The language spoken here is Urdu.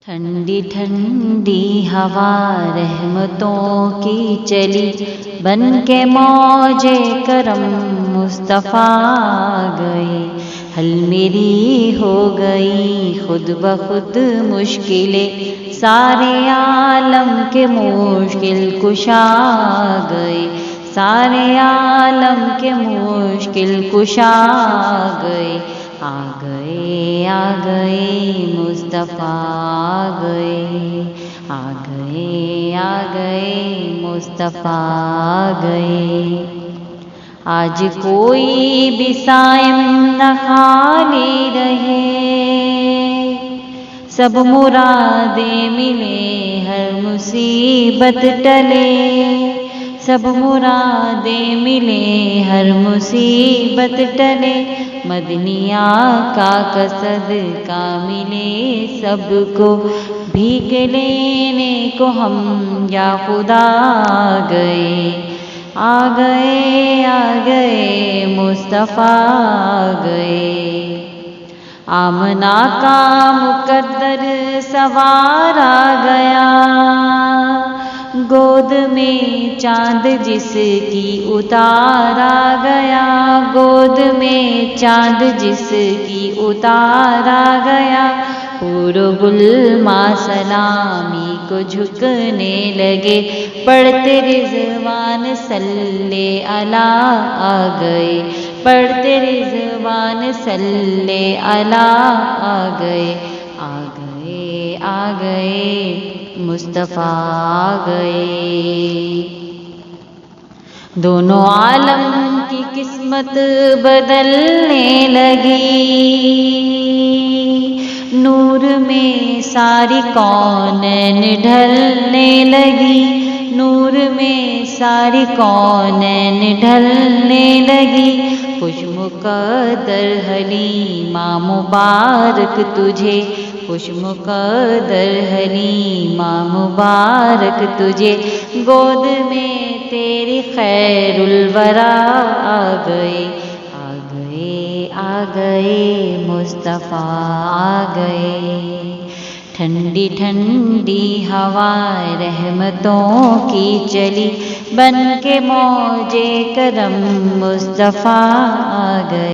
ٹھنڈی ٹھنڈی ہوا رحمتوں کی چلی، بن کے موج کرم مصطفیٰ گئے۔ حل میری ہو گئی خود بخود مشکلیں، سارے عالم کے مشکل کشا گئے، سارے عالم کے مشکل کشا گئے۔ آ گئے آ گئے مصطفیٰ آ گئے، آ گئے آ گئے مصطفیٰ آ گئے۔ آج کوئی بھی صائم نہ خالی رہے، سب مرادیں ملے ہر مصیبت ٹلے، سب مرادیں ملے ہر مصیبت ٹلے۔ مدنی آقا کا صدقہ ملے سب کو، بھیگ لینے کو ہم یا خدا آ گئے، آ گئے آ گئے مصطفیٰ آ گئے۔ آمنہ کا مقدر سوار آ گیا، گود میں چاند جس کی اتار آ گیا، گود میں چاند جس کی اتار آ گیا۔ حور و غلماں سلامی کو جھکنے لگے، پڑھتے رضوان صلی اللہ آ گئے، پڑھتے رضوان صلی اللہ آ گئے، آ گئے آ گئے مصطفیٰ آ گئے۔ دونوں عالم کی قسمت بدلنے لگی، نور میں ساری کونین ڈھلنے لگی، نور میں ساری کونین ڈھلنے لگی۔ خوش مقدر حلیمہ مبارک تجھے، خوش مقدر حلیمہ مبارک تجھے، گود میں تیری خیر الورا آ گئے، آ گئے آ گئے مصطفیٰ آ گئے۔ ٹھنڈی ٹھنڈی ہوا رحمتوں کی چلی، بن کے موج کرم مصطفیٰ آ گئے۔